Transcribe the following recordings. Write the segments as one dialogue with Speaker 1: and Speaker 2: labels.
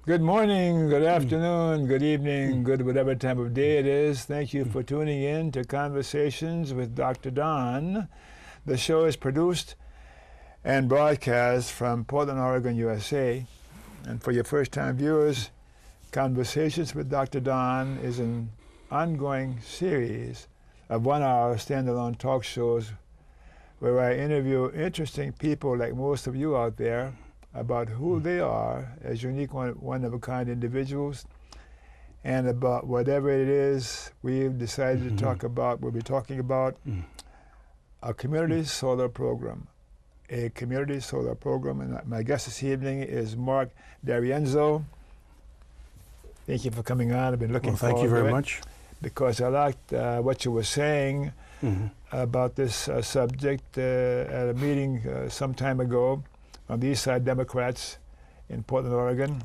Speaker 1: Good morning, good afternoon, good evening, good whatever time of day it is. Thank you for tuning in to Conversations with Dr. Don. The show is produced and broadcast from Portland, Oregon, USA. And for your first-time viewers, Conversations with Dr. Don is an ongoing series of one-hour standalone talk shows where I interview interesting people like most of you out there about who they are as unique one-of-a-kind individuals and about whatever it is we've decided to talk about. We'll be talking about a community solar program. A community solar program. And my guest this evening is Mark D'Arienzo. Thank you for coming on. I've been looking forward to it.
Speaker 2: Thank you very much.
Speaker 1: Because I liked what you were saying about this subject at a meeting some time ago on the East Side Democrats in Portland, Oregon.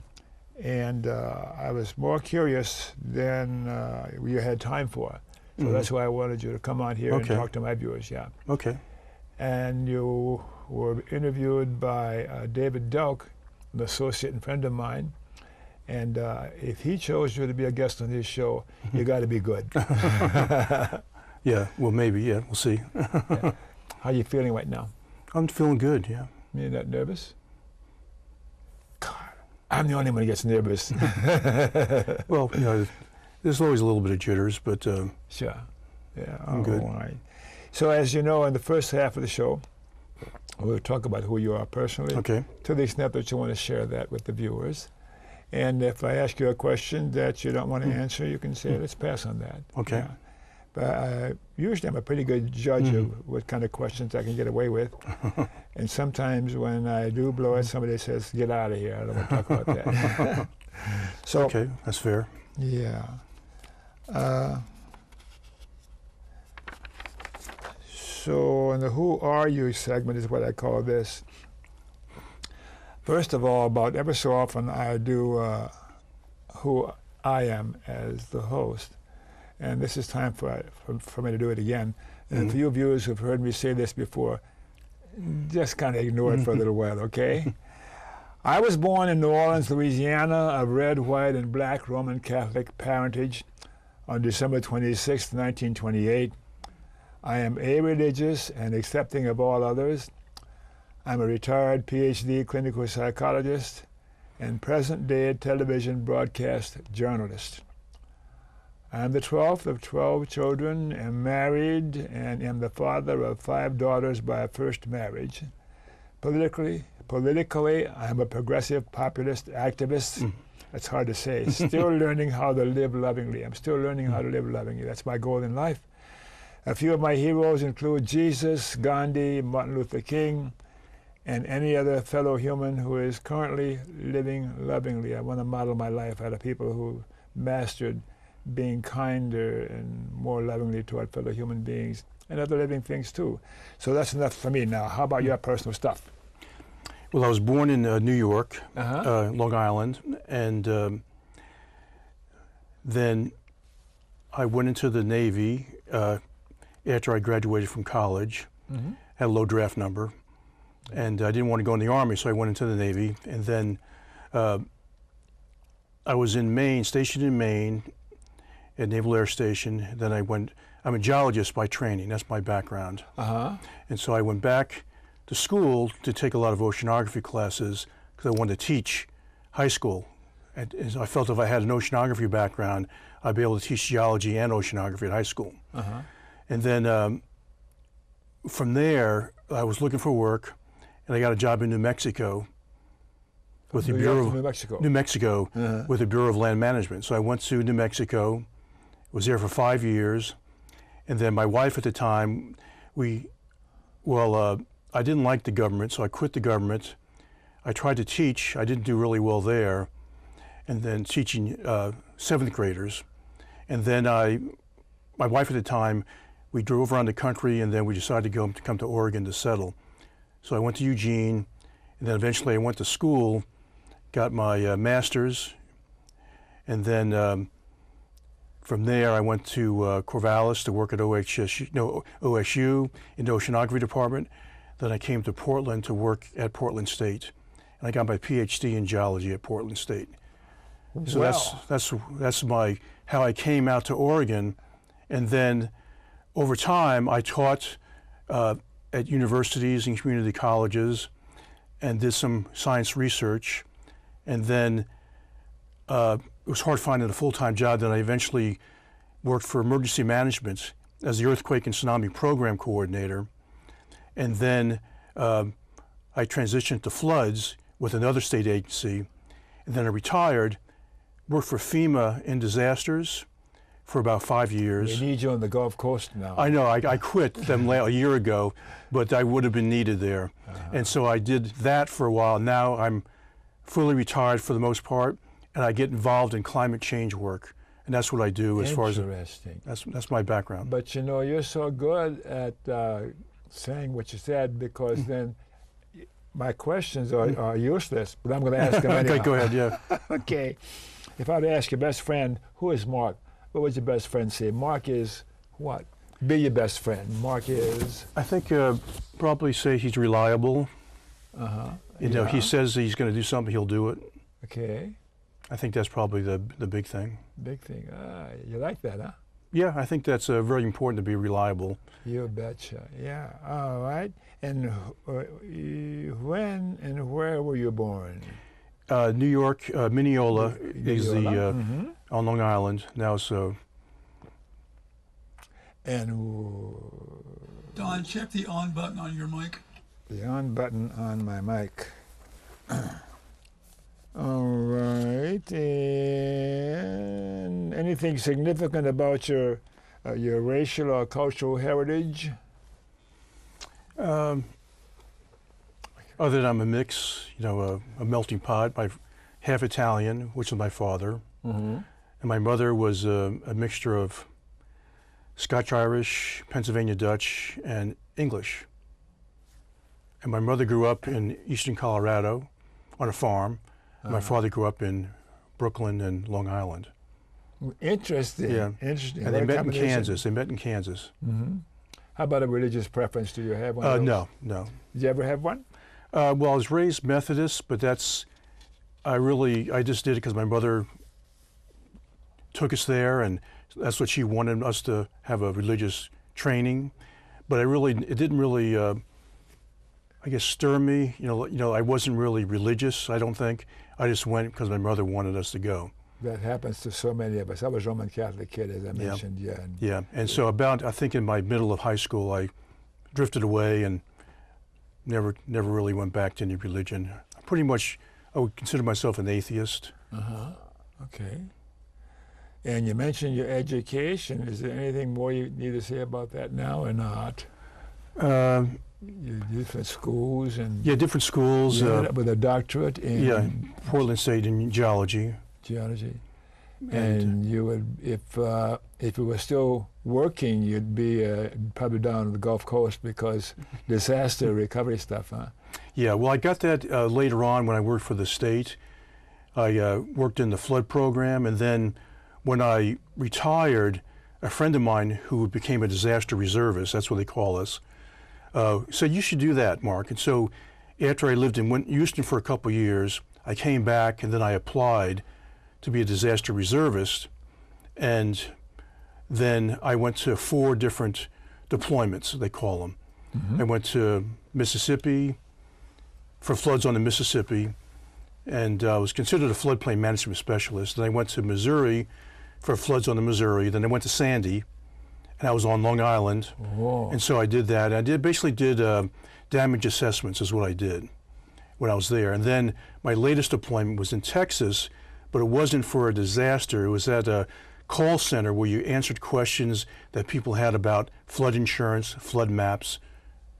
Speaker 1: And I was more curious than you had time for. So that's why I wanted you to come on here and talk to my viewers,
Speaker 2: Okay.
Speaker 1: And you were interviewed by David Delk, an associate and friend of mine. And if he chose you to be a guest on his show, you got to be good.
Speaker 2: Yeah, well, maybe, yeah, we'll see.
Speaker 1: Yeah. How are you feeling right now?
Speaker 2: I'm feeling good, yeah.
Speaker 1: You're not nervous? God, I'm the only one who gets nervous.
Speaker 2: Well, you know, there's always a little bit of jitters, but
Speaker 1: sure. Yeah,
Speaker 2: I'm good.
Speaker 1: All right. So as you know, in the first half of the show, we'll talk about who you are personally, to the extent that you want to share that with the viewers. And if I ask you a question that you don't want to answer, you can say, let's pass on that.
Speaker 2: Okay.
Speaker 1: Yeah. But usually I'm a pretty good judge of what kind of questions I can get away with. And sometimes when I do blow it, somebody says, get out of here. I don't want to talk about that. So,
Speaker 2: okay, that's fair.
Speaker 1: Yeah. So in the Who Are You segment is what I call this. First of all, about ever so often I do who I am as the host. And this is time for me to do it again. And for you viewers who've heard me say this before, just kind of ignore it for a little while, okay? I was born in New Orleans, Louisiana, of red, white, and black Roman Catholic parentage on December 26, 1928. I am a-religious and accepting of all others. I'm a retired PhD clinical psychologist and present-day television broadcast journalist. I'm the 12th of 12 children, am married, and am the father of 5 daughters by a first marriage. Politically, I'm a progressive populist activist. That's hard to say. Still learning how to live lovingly. I'm still learning how to live lovingly. That's my goal in life. A few of my heroes include Jesus, Gandhi, Martin Luther King, and any other fellow human who is currently living lovingly. I want to model my life out of people who mastered being kinder and more lovingly toward fellow human beings and other living things too. So that's enough for me now. How about your personal stuff?
Speaker 2: Well, I was born in New York, Long Island, and then I went into the Navy after I graduated from college, had a low draft number, and I didn't want to go in the Army, so I went into the Navy. And then I was in Maine, stationed in Maine, at Naval Air Station. Then I'm a geologist by training, that's my background. And so I went back to school to take a lot of oceanography classes because I wanted to teach high school. And I felt if I had an oceanography background, I'd be able to teach geology and oceanography at high school. And then from there, I was looking for work, and I got a job in New Mexico with the Bureau of New Mexico with the Bureau of Land Management. So I went to New Mexico, was there for 5 years, and then my wife at the time, I didn't like the government, so I quit the government. I tried to teach. I didn't do really well there, and then teaching 7th graders. And then my wife at the time, we drove around the country, and then we decided to come to Oregon to settle. So I went to Eugene, and then eventually I went to school, got my master's, and then from there I went to Corvallis to work at OSU in the oceanography department. Then I came to work at Portland State, and I got my PhD in geology at Portland State. So
Speaker 1: Wow.
Speaker 2: that's my how I came out to Oregon, and then over time I taught at universities and community colleges, and did some science research, and then it was hard finding a full-time job. Then I eventually worked for emergency management as the earthquake and tsunami program coordinator, and then I transitioned to floods with another state agency, and then I retired, worked for FEMA in disasters for about 5 years.
Speaker 1: We need you on the Gulf Coast now.
Speaker 2: I know, I quit them a year ago, but I would have been needed there. And so I did that for a while. Now I'm fully retired for the most part, and I get involved in climate change work. And that's what I do as far as,
Speaker 1: Interesting.
Speaker 2: that's my background.
Speaker 1: But you know, you're so good at saying what you said, because then my questions are useless, but I'm going to ask them anyhow.
Speaker 2: Okay, go ahead, yeah.
Speaker 1: Okay. If I were to ask your best friend, who is Mark? What would your best friend say? Mark is what? Be your best friend. Mark is?
Speaker 2: I think probably say he's reliable. You know, he says he's going to do something, he'll do it.
Speaker 1: Okay.
Speaker 2: I think that's probably the big thing.
Speaker 1: Big thing. You like that, huh?
Speaker 2: Yeah, I think that's very important to be reliable.
Speaker 1: You betcha. Yeah. All right. And when and where were you born?
Speaker 2: New York, Mineola is
Speaker 1: Mineola,
Speaker 2: on Long Island now. So.
Speaker 1: And
Speaker 3: Don, check the on button on your mic.
Speaker 1: the on button on my mic. All right. And anything significant about your racial or cultural heritage?
Speaker 2: Other than I'm a mix, you know, a melting pot. My half Italian, which is my father, and my mother was a mixture of Scotch-Irish, Pennsylvania Dutch, and English. And my mother grew up in eastern Colorado on a farm. My father grew up in Brooklyn and Long Island.
Speaker 1: Interesting.
Speaker 2: Yeah.
Speaker 1: Interesting.
Speaker 2: And
Speaker 1: What
Speaker 2: they
Speaker 1: a
Speaker 2: met in
Speaker 1: combination.
Speaker 2: Kansas. They met in Kansas.
Speaker 1: How about a religious preference? Do you have one? Of those?
Speaker 2: No.
Speaker 1: Did you ever have one?
Speaker 2: Well, I was raised Methodist, but I just did it because my mother took us there, and that's what she wanted us to have, a religious training. But it didn't really, I guess, stir me. You know, I wasn't really religious, I don't think. I just went because my mother wanted us to go.
Speaker 1: That happens to so many of us. I was a Roman Catholic kid, as I mentioned. Yeah. And
Speaker 2: Yeah, and so I think in my middle of high school, I drifted away and never really went back to any religion. Pretty much, I would consider myself an atheist.
Speaker 1: Okay. And you mentioned your education. Is there anything more you need to say about that now or not? Your different schools and
Speaker 2: Yeah, different schools.
Speaker 1: you ended up with a doctorate in
Speaker 2: Portland State in geology.
Speaker 1: geology. And you would, if you were still working, you'd be probably down on the Gulf Coast because disaster recovery stuff, huh?
Speaker 2: Yeah, well, I got that later on when I worked for the state. I worked in the flood program, and then when I retired, a friend of mine who became a disaster reservist, that's what they call us, said, you should do that, Mark. And so after I lived in Houston for a couple of years, I came back and then I applied to be a disaster reservist. And then I went to 4 different deployments, they call them. I went to Mississippi for floods on the Mississippi, and was considered a floodplain management specialist. Then I went to Missouri for floods on the Missouri. Then I went to Sandy, and I was on Long Island.
Speaker 1: Whoa.
Speaker 2: And so I did that. I basically did damage assessments is what I did when I was there. And then my latest deployment was in Texas, but it wasn't for a disaster. It was at a call center where you answered questions that people had about flood insurance, flood maps,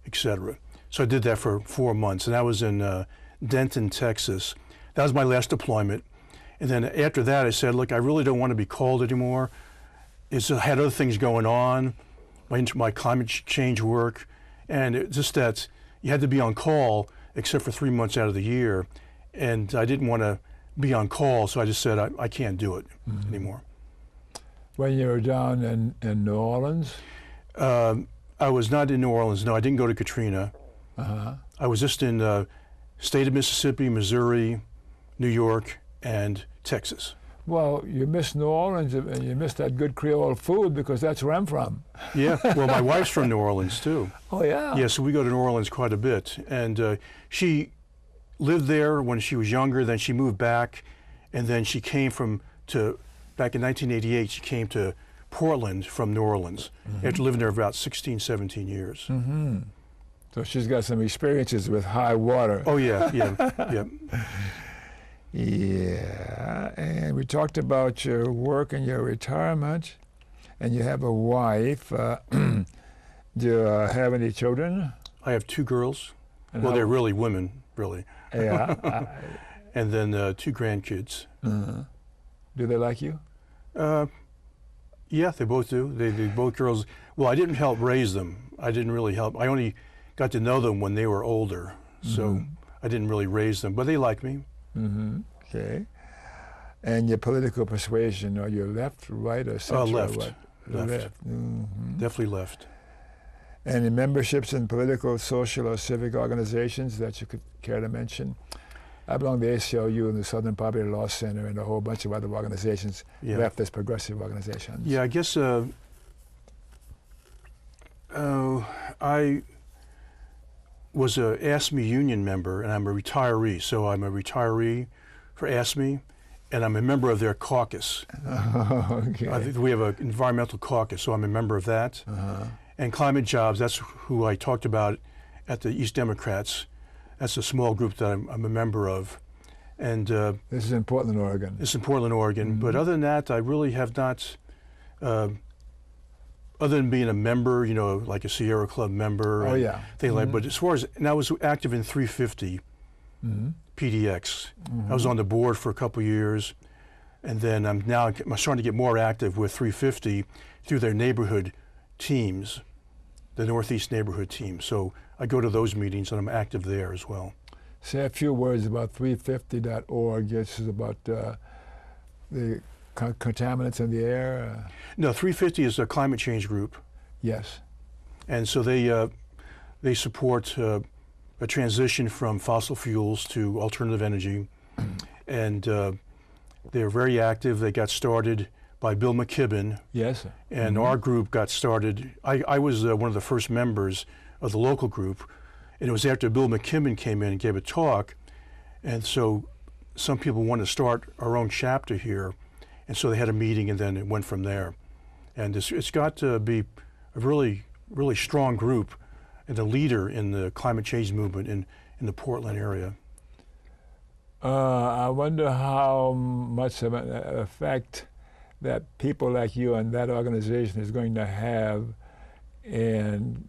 Speaker 2: etc. So I did that for 4 months, and that was in Denton, Texas. That was my last deployment. And then after that, I said, look, I really don't want to be called anymore. I had other things going on, my climate change work, and it's just that you had to be on call except for 3 months out of the year. And I didn't want to be on call, so I just said, I can't do it anymore.
Speaker 1: When you were down in New Orleans?
Speaker 2: I was not in New Orleans, no, I didn't go to Katrina. I was just in state of Mississippi, Missouri, New York, and Texas.
Speaker 1: Well, you miss New Orleans and you miss that good Creole food because that's where I'm from.
Speaker 2: Yeah, well, my wife's from New Orleans too.
Speaker 1: Oh, yeah?
Speaker 2: Yeah, so we go to New Orleans quite a bit. And she lived there when she was younger, then she moved back, and then she came back in 1988, she came to Portland from New Orleans after living there about 16, 17 years.
Speaker 1: Mm-hmm. So she's got some experiences with high water.
Speaker 2: Oh, yeah, yeah.
Speaker 1: Yeah, and we talked about your work and your retirement, and you have a wife. Do you have any children?
Speaker 2: I have 2 girls.
Speaker 1: And
Speaker 2: Well,
Speaker 1: how-
Speaker 2: they're really women, really.
Speaker 1: Yeah.
Speaker 2: And then 2 grandkids.
Speaker 1: Do they like you?
Speaker 2: Yeah, they both do. They both girls. Well, I didn't help raise them. I didn't really help. I only got to know them when they were older, so I didn't really raise them. But they like me.
Speaker 1: Mm-hmm. Okay. And your political persuasion, are you left, right, or center?
Speaker 2: Left.
Speaker 1: Or what?
Speaker 2: Left.
Speaker 1: Mm-hmm.
Speaker 2: Definitely left.
Speaker 1: Any memberships in political, social, or civic organizations that you could care to mention? I belong to the ACLU and the Southern Poverty Law Center and a whole bunch of other organizations,
Speaker 2: Yeah.
Speaker 1: leftist progressive organizations.
Speaker 2: Yeah, I guess I was a ASME union member, and I'm a retiree. So I'm a retiree for ASME, and I'm a member of their caucus.
Speaker 1: Okay.
Speaker 2: I think we have an environmental caucus, so I'm a member of that. And Climate Jobs, that's who I talked about at the East Democrats. That's a small group that I'm a member of. And
Speaker 1: This is in Portland, Oregon.
Speaker 2: it's in Portland, Oregon. But other than that, I really have not, other than being a member, you know, like a Sierra Club member.
Speaker 1: Oh,
Speaker 2: and
Speaker 1: yeah.
Speaker 2: things like, but as far as, and I was active in 350 PDX. I was on the board for a couple years. And then I'm starting to get more active with 350 through their neighborhood teams, the Northeast neighborhood team. So I go to those meetings and I'm active there as well.
Speaker 1: Say a few words about 350.org. This is about the contaminants in the air.
Speaker 2: No, 350 is a climate change group.
Speaker 1: Yes.
Speaker 2: And so they support a transition from fossil fuels to alternative energy. And they're very active. They got started by Bill McKibben.
Speaker 1: Yes.
Speaker 2: And our group got started. I was one of the first members of the local group. And it was after Bill McKibben came in and gave a talk. And so some people wanted to start our own chapter here. And so they had a meeting and then it went from there. And it's got to be a really, really strong group and a leader in the climate change movement in the Portland area.
Speaker 1: I wonder how much of an effect that people like you and that organization is going to have in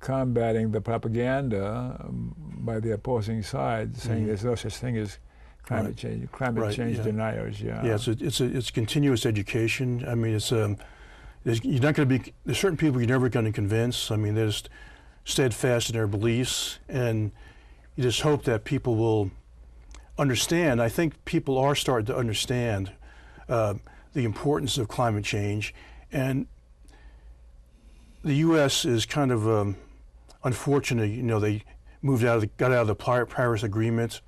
Speaker 1: combating the propaganda by the opposing side, saying there's no such thing as climate change, change deniers. Yeah.
Speaker 2: Yeah, it's continuous education. I mean, you're not going to be. There's certain people you're never going to convince. I mean, they're just steadfast in their beliefs, and you just hope that people will understand. I think people are starting to understand the importance of climate change, and the U.S. is kind of unfortunate. You know, they got out of the Paris Agreement,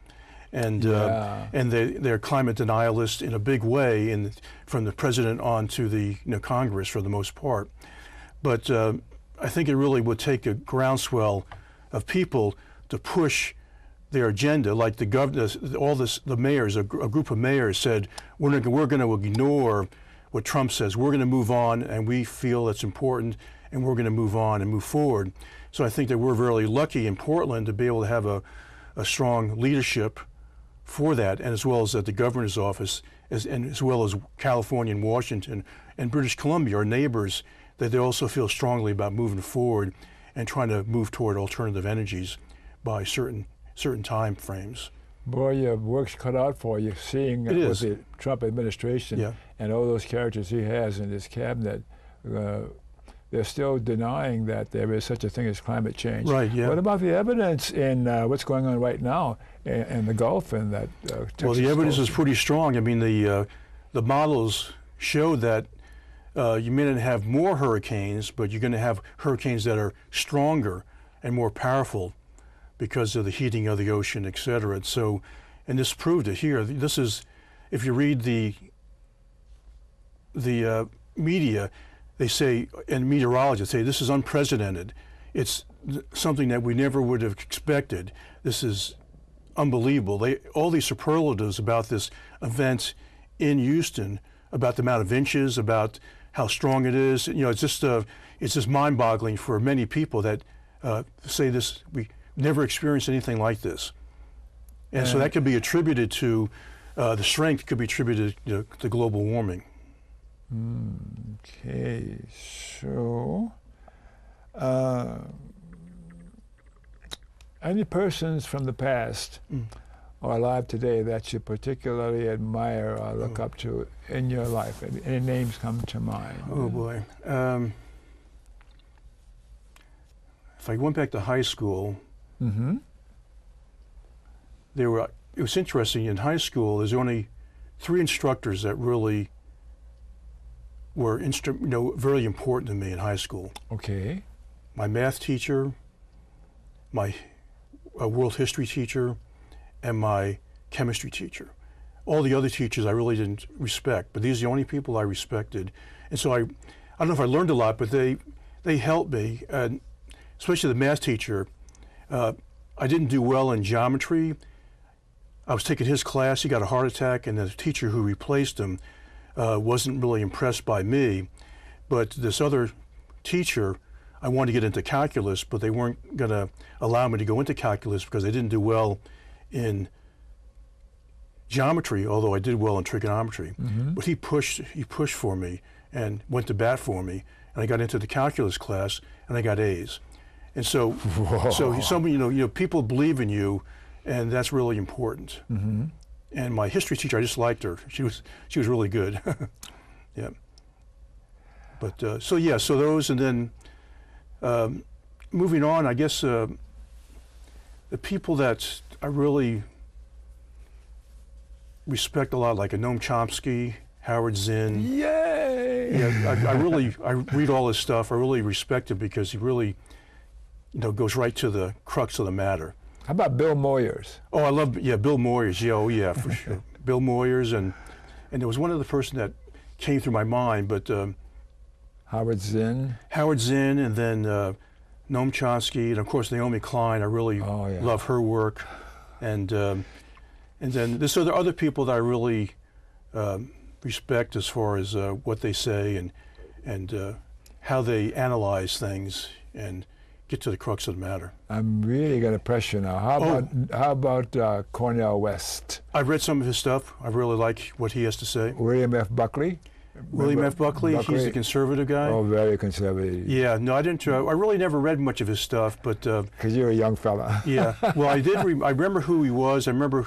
Speaker 2: and they're climate denialists in a big way, from the president on to the Congress for the most part. But I think it really would take a groundswell of people to push their agenda, like the governors, the mayors, a group of mayors said, we're going to ignore what Trump says. We're going to move on, and we feel it's important, and we're going to move on and move forward. So I think that we're very lucky in Portland to be able to have a strong leadership for that, and as well as at the governor's office, as well as California and Washington and British Columbia, our neighbors, that they also feel strongly about moving forward and trying to move toward alternative energies by certain time frames.
Speaker 1: Boy, your work's cut out for you, seeing with the Trump administration and all those characters he has in his cabinet. They're still denying that there is such a thing as climate change.
Speaker 2: Right, yeah.
Speaker 1: What about the evidence in what's going on right now in the Gulf and that Texas
Speaker 2: Well, the evidence
Speaker 1: coast?
Speaker 2: is pretty strong. I mean, the models show that you may not have more hurricanes, but you're going to have hurricanes that are stronger and more powerful because of the heating of the ocean, et cetera. So, and this proved it here. This is, if you read the the media, they say, and meteorologists say, this is unprecedented. It's something that we never would have expected. This is unbelievable. All these superlatives about this event in Houston, about the amount of inches, about how strong it is. You know, it's just mind-boggling for many people that say this. We never experienced anything like this, and so that could be attributed to the strength could be attributed to global warming.
Speaker 1: Okay, so any persons from the past or alive today that you particularly admire or look up to in your life? Any names come to mind?
Speaker 2: Oh boy. If I went back to high school, it was interesting. In high school, there's only 3 instructors that really were very important to me in high school.
Speaker 1: Okay.
Speaker 2: My math teacher, my world history teacher, and my chemistry teacher. All the other teachers I really didn't respect, but these are the only people I respected. And so I don't know if I learned a lot, but they helped me, especially the math teacher. I didn't do well in geometry. I was taking his class, he got a heart attack, and the teacher who replaced him wasn't really impressed by me. But this other teacher, I wanted to get into calculus, but they weren't going to allow me to go into calculus because I didn't do well in geometry, although I did well in trigonometry. But he pushed for me and went to bat for me, and I got into the calculus class and I got A's. And so, people believe in you, and that's really important. And my history teacher, I just liked her. She was really good. Yeah. But so those, and then moving on, I guess the people that I really respect a lot, like Noam Chomsky, Howard Zinn.
Speaker 1: Yay!
Speaker 2: Yeah, I read all his stuff. I really respect him because he really, goes right to the crux of the matter.
Speaker 1: How about Bill Moyers?
Speaker 2: Oh, I love, Bill Moyers. Yeah, oh yeah, for sure. Bill Moyers, and there was one other person that came through my mind, but
Speaker 1: Howard Zinn.
Speaker 2: Howard Zinn, and then Noam Chomsky, and of course Naomi Klein. I really love her work, and then there's other people that I really respect as far as what they say and how they analyze things and get to the crux of the matter.
Speaker 1: I'm really going to press you now. How about Cornel West?
Speaker 2: I've read some of his stuff. I really like what he has to say.
Speaker 1: William F. Buckley?
Speaker 2: William F. Buckley, he's the conservative guy.
Speaker 1: Oh, very conservative.
Speaker 2: Yeah, no, I didn't. I really never read much of his stuff, but
Speaker 1: because you're a young fella.
Speaker 2: Yeah, well, I did. I remember who he was. I remember,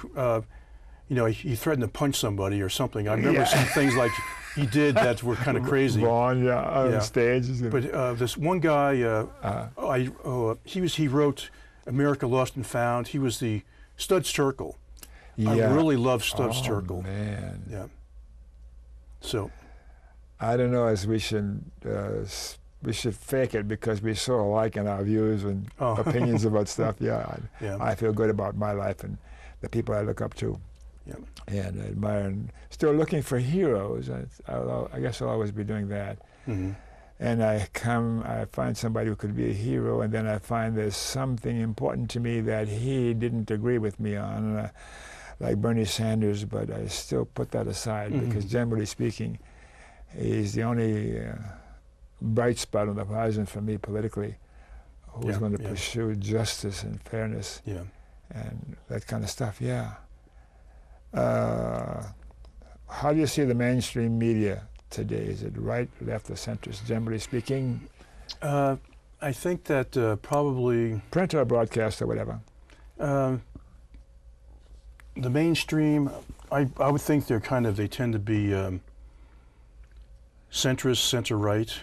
Speaker 2: he threatened to punch somebody or something. I remember some things like he did that were kind of crazy.
Speaker 1: Vaughn, on stage.
Speaker 2: But this one guy, he wrote America Lost and Found. He was the Studs Terkel. Yeah. I really love Studs Terkel.
Speaker 1: Man.
Speaker 2: Yeah. So.
Speaker 1: I don't know as we should fake it because we're so alike in our views and opinions about stuff. Yeah. I feel good about my life and the people I look up to. Yeah. And admire, and still looking for heroes. I guess I'll always be doing that. And I find somebody who could be a hero, and then I find there's something important to me that he didn't agree with me on, like Bernie Sanders, but I still put that aside because generally speaking, he's the only bright spot on the horizon for me politically who's going to pursue justice and fairness and that kind of stuff, How do you see the mainstream media today? Is it right, left, or centrist, generally speaking?
Speaker 2: I think that probably...
Speaker 1: Print or broadcast or whatever.
Speaker 2: The mainstream, I would think they tend to be centrist, center-right,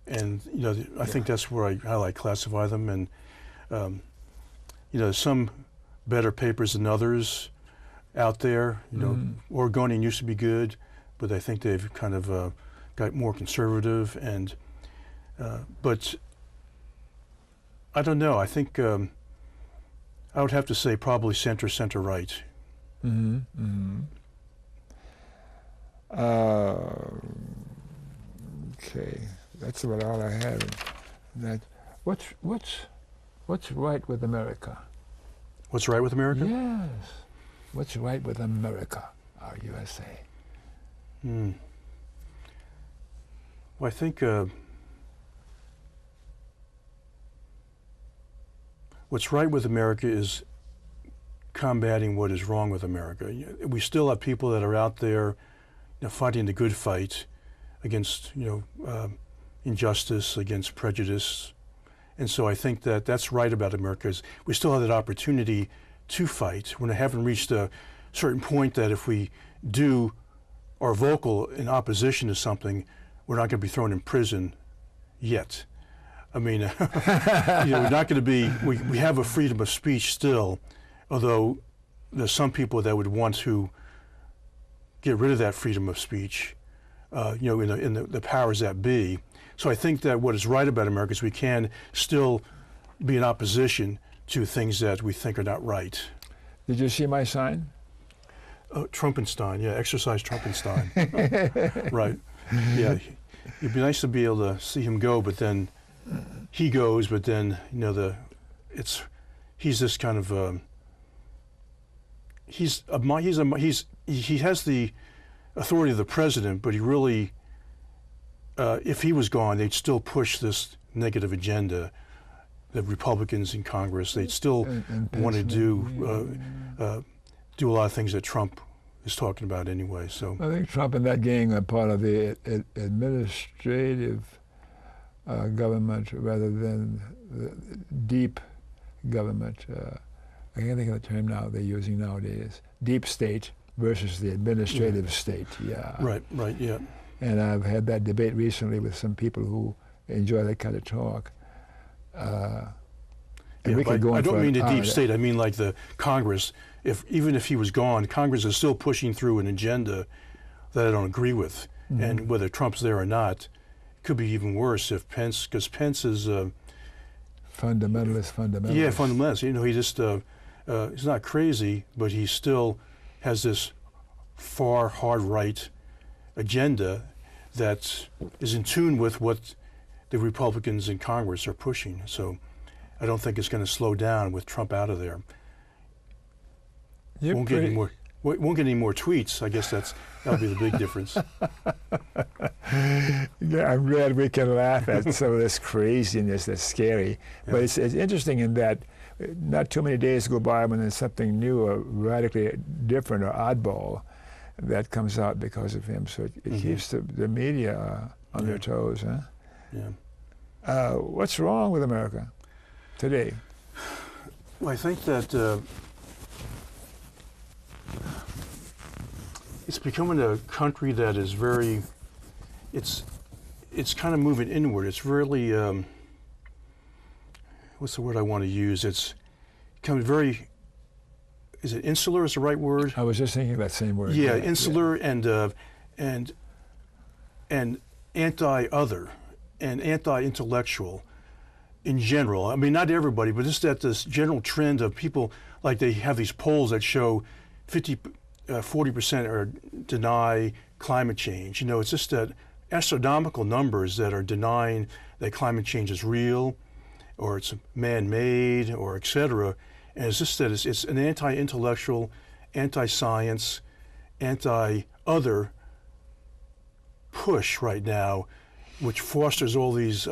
Speaker 2: and I think that's where how I classify them. And some better papers than others out there. Oregonian used to be good, but I think they've kind of got more conservative. And but I don't know. I think I would have to say probably center-right.
Speaker 1: Okay, that's about all I have. That what's right with America?
Speaker 2: What's right with America?
Speaker 1: Yes. What's right with America, our USA?
Speaker 2: Well, I think what's right with America is combating what is wrong with America. We still have people that are out there, fighting the good fight against, injustice, against prejudice. And so I think that that's right about America, is we still have that opportunity to fight. We haven't reached a certain point that if we are vocal in opposition to something, we're not going to be thrown in prison yet. I mean, we're not going to be, we have a freedom of speech still, although there's some people that would want to get rid of that freedom of speech, in the powers that be. So I think that what is right about America is we can still be in opposition to things that we think are not right.
Speaker 1: Did you see my sign?
Speaker 2: Trumpenstein, yeah, exercise Trumpenstein. Right, yeah. It'd be nice to be able to see him go, but then he goes, but then, he's this kind of, he has the authority of the president, but he really, if he was gone, they'd still push this negative agenda. The Republicans in Congress, they'd still want to do a lot of things that Trump is talking about anyway. So
Speaker 1: I think Trump and that gang are part of the administrative government rather than the deep government. I can't think of the term now they're using nowadays. Deep state versus the administrative state. Yeah.
Speaker 2: Right. Yeah.
Speaker 1: And I've had that debate recently with some people who enjoy that kind of talk. And we could go
Speaker 2: I
Speaker 1: on
Speaker 2: don't
Speaker 1: for
Speaker 2: mean the
Speaker 1: an
Speaker 2: deep
Speaker 1: hour.
Speaker 2: state. I mean like the Congress. Even if he was gone, Congress is still pushing through an agenda that I don't agree with.
Speaker 1: Mm-hmm.
Speaker 2: And whether Trump's there or not, it could be even worse if because Pence is
Speaker 1: Fundamentalist.
Speaker 2: yeah, fundamentalist. He just he's not crazy, but he still has this far hard right agenda that is in tune with what the Republicans in Congress are pushing. So I don't think it's going to slow down with Trump out of there. Won't get any more tweets. I guess that'll be the big difference.
Speaker 1: Yeah, I'm glad we can laugh at some of this craziness that's scary.
Speaker 2: Yeah.
Speaker 1: But it's interesting in that not too many days go by when there's something new or radically different or oddball that comes out because of him. So it keeps the media on their toes. Huh?
Speaker 2: Yeah.
Speaker 1: What's wrong with America today?
Speaker 2: Well, I think that it's becoming a country that is very, it's kind of moving inward. It's really, what's the word I want to use? It's becoming very, is it insular is the right word?
Speaker 1: I was just thinking that same word.
Speaker 2: Yeah, insular and anti-other and anti-intellectual in general. I mean, not everybody, but just that this general trend of people, like they have these polls that show 40% are deny climate change. It's just that astronomical numbers that are denying that climate change is real, or it's man-made, or et cetera. And it's just that it's an anti-intellectual, anti-science, anti-other push right now, which fosters all these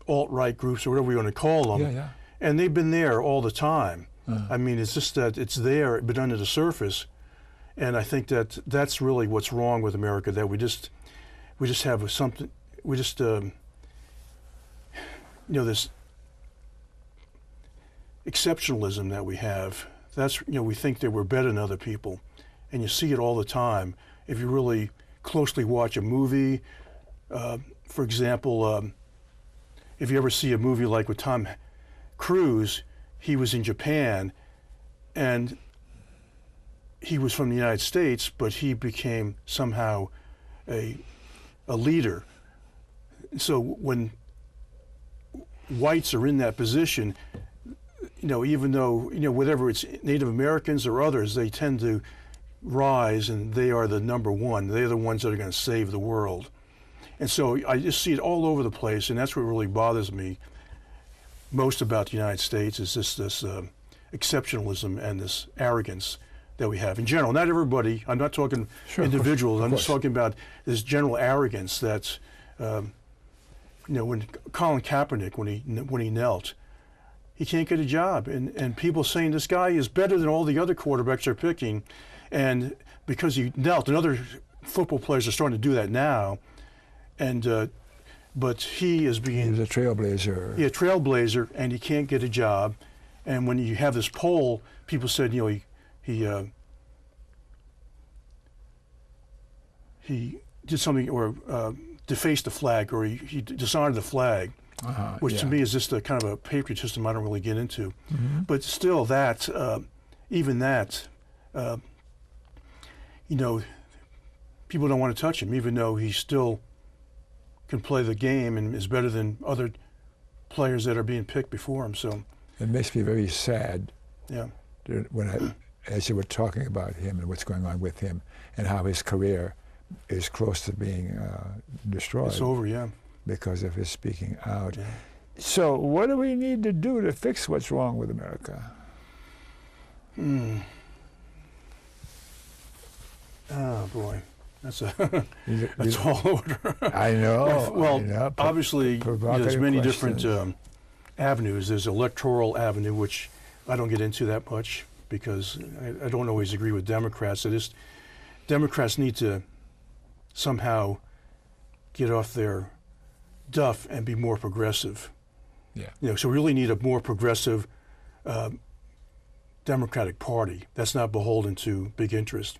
Speaker 2: alt-right groups, or whatever you want to call them.
Speaker 1: Yeah.
Speaker 2: And they've been there all the time. I mean, it's just that it's there, but under the surface. And I think that that's really what's wrong with America, that we just have something, this exceptionalism that we have. That's, we think that we're better than other people. And you see it all the time. If you really closely watch a movie, for example, if you ever see a movie like with Tom Cruise, he was in Japan, and he was from the United States, but he became somehow a leader. So when whites are in that position, even though, whether it's Native Americans or others, they tend to rise, and they are the number one. They're the ones that are going to save the world. And so I just see it all over the place, and that's what really bothers me most about the United States is this exceptionalism and this arrogance that we have in general. Not everybody. I'm not talking individuals. I'm just talking about this general arrogance that's, when Colin Kaepernick, when he knelt, he can't get a job, and people saying this guy is better than all the other quarterbacks they're picking, and because he knelt, and other football players are starting to do that now, and but he is being
Speaker 1: He's a trailblazer.
Speaker 2: Yeah, trailblazer, and he can't get a job, and when you have this poll, people said he did something or defaced the flag, or he dishonored the flag. Which to me is just a kind of a patriotism I don't really get into. But still that, even that, people don't want to touch him, even though he still can play the game and is better than other players that are being picked before him. So
Speaker 1: it makes me very sad.
Speaker 2: Yeah.
Speaker 1: As you were talking about him and what's going on with him and how his career is close to being destroyed.
Speaker 2: It's over, yeah.
Speaker 1: Because of his speaking out.
Speaker 2: Yeah.
Speaker 1: So what do we need to do to fix what's wrong with America?
Speaker 2: Oh boy, that's a tall order.
Speaker 1: I know.
Speaker 2: Well, obviously there's many different avenues. There's electoral avenue, which I don't get into that much because I don't always agree with Democrats. Democrats need to somehow get off their duff and be more progressive.
Speaker 1: Yeah.
Speaker 2: So we really need a more progressive Democratic Party that's not beholden to big interest.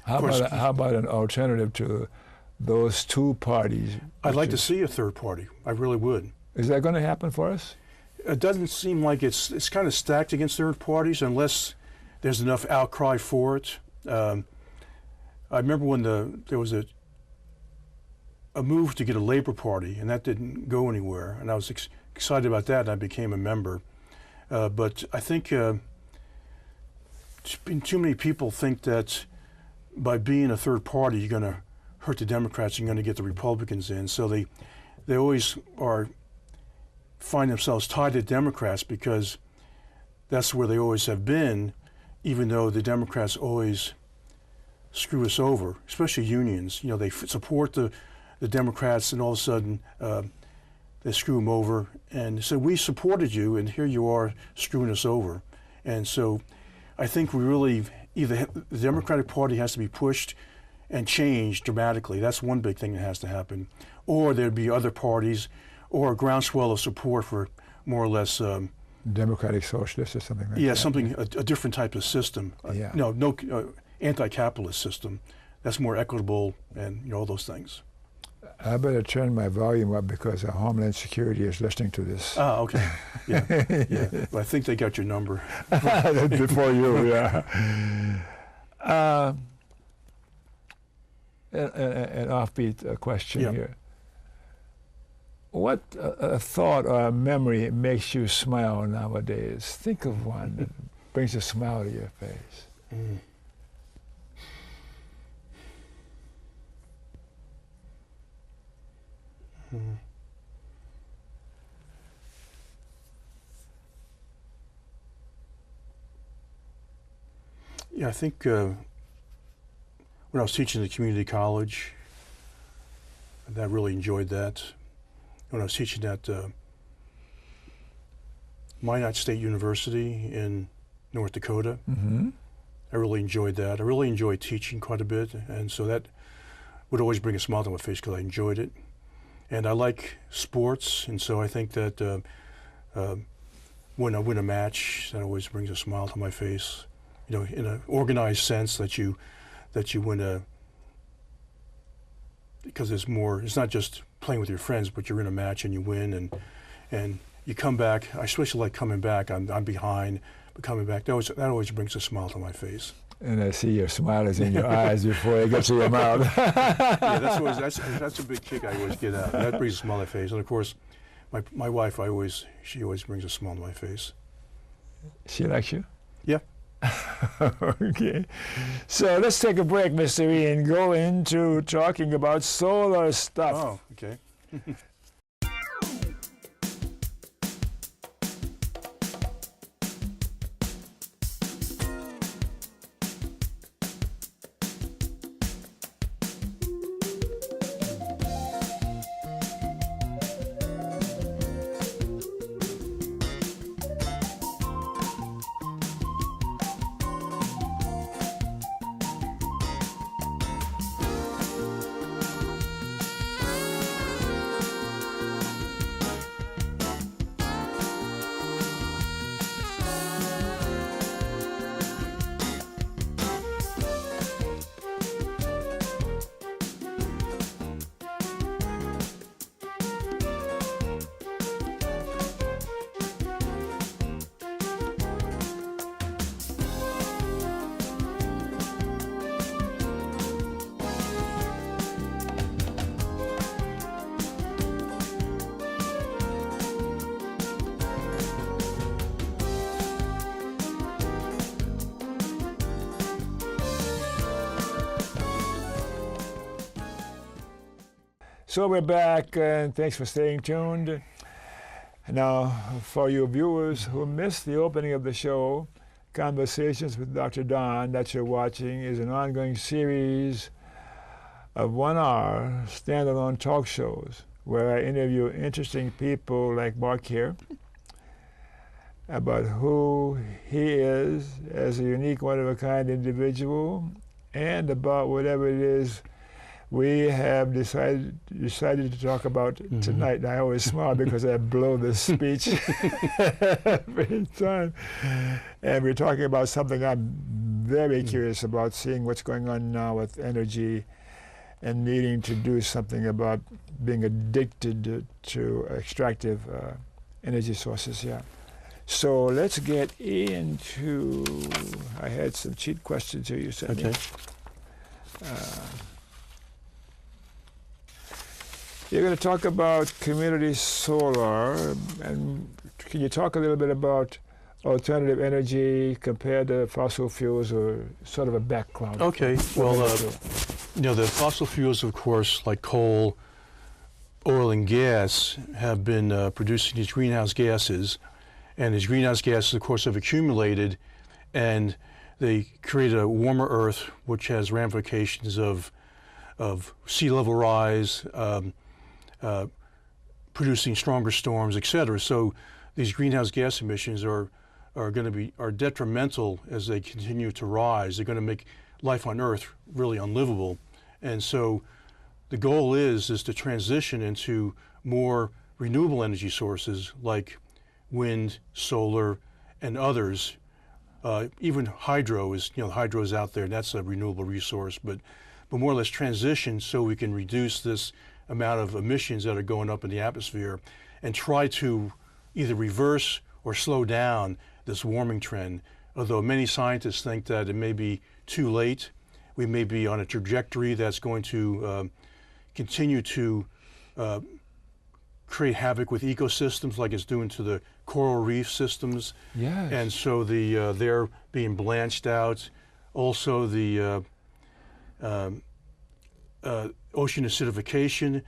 Speaker 1: How about an alternative to those two parties?
Speaker 2: I'd like to see a third party. I really would.
Speaker 1: Is that going to happen for us?
Speaker 2: It doesn't seem like it's kind of stacked against third parties unless there's enough outcry for it. I remember when there was a move to get a Labor Party, and that didn't go anywhere. And I was excited about that, and I became a member. But I think too many people think that by being a third party, you're going to hurt the Democrats, you're going to get the Republicans in. So they always find themselves tied to Democrats because that's where they always have been, even though the Democrats always screw us over, especially unions. They support the Democrats, and all of a sudden they screw them over and say, we supported you, and here you are screwing us over. And so I think we really, either the Democratic Party has to be pushed and changed dramatically. That's one big thing that has to happen. Or there'd be other parties, or a groundswell of support for more or less
Speaker 1: Democratic Socialist or something like that.
Speaker 2: Yeah, something, a different type of system. No anti-capitalist system that's more equitable and all those things.
Speaker 1: I better turn my volume up because Homeland Security is listening to this.
Speaker 2: Ah, okay. Yeah. Well, I think they got your number.
Speaker 1: Before you, yeah. An offbeat question here. What a thought or a memory makes you smile nowadays? Think of one that brings a smile to your face.
Speaker 2: Yeah, I think when I was teaching at community college, I really enjoyed that. When I was teaching at Minot State University in North Dakota, I really enjoyed that. I really enjoyed teaching quite a bit, and so that would always bring a smile to my face because I enjoyed it. And I like sports, and so I think that when I win a match, that always brings a smile to my face. In an organized sense that you win because there's more. It's not just playing with your friends, but you're in a match and you win, and you come back. I especially like coming back. I'm behind, but coming back, that always brings a smile to my face.
Speaker 1: And I see your smile is in your eyes before it gets to your mouth.
Speaker 2: Yeah, that's a big kick I always get out. That brings a smile to my face. And of course, my wife, she always brings a smile to my face.
Speaker 1: She likes you?
Speaker 2: Yeah.
Speaker 1: Okay. So let's take a break, Mr. E, and go into talking about solar stuff.
Speaker 2: Oh, okay.
Speaker 1: So we're back, and thanks for staying tuned. Now, for you viewers who missed the opening of the show, Conversations with Dr. Don, that you're watching, is an ongoing series of 1-hour standalone talk shows where I interview interesting people like Mark here about who he is as a unique, one-of-a-kind individual, and about whatever it is we have decided to talk about tonight. And I always smile because I blow this speech every time. And we're talking about something I'm very curious about, seeing what's going on now with energy and needing to do something about being addicted to extractive energy sources. Yeah. So let's get into, I had some cheat questions here you sent me. You're going to talk about community solar, and can you talk a little bit about alternative energy compared to fossil fuels, or sort of a background?
Speaker 2: Okay, well, you know, the fossil fuels, of course, like coal, oil, and gas, have been producing these greenhouse gases, and these greenhouse gases, of course, have accumulated, and they create a warmer Earth, which has ramifications of sea level rise, producing stronger storms, etc. So these greenhouse gas emissions are detrimental as they continue to rise. They're going to make life on Earth really unlivable. And so the goal is to transition into more renewable energy sources like wind, solar, and others. Even hydro is, hydro is out there, and that's a renewable resource, but more or less transition so we can reduce this amount of emissions that are going up in the atmosphere and try to either reverse or slow down this warming trend. Although many scientists think that it may be too late. We may be on a trajectory that's going to continue to create havoc with ecosystems like it's doing to the coral reef systems.
Speaker 1: Yes.
Speaker 2: And so they're being blanched out. Also the ocean acidification,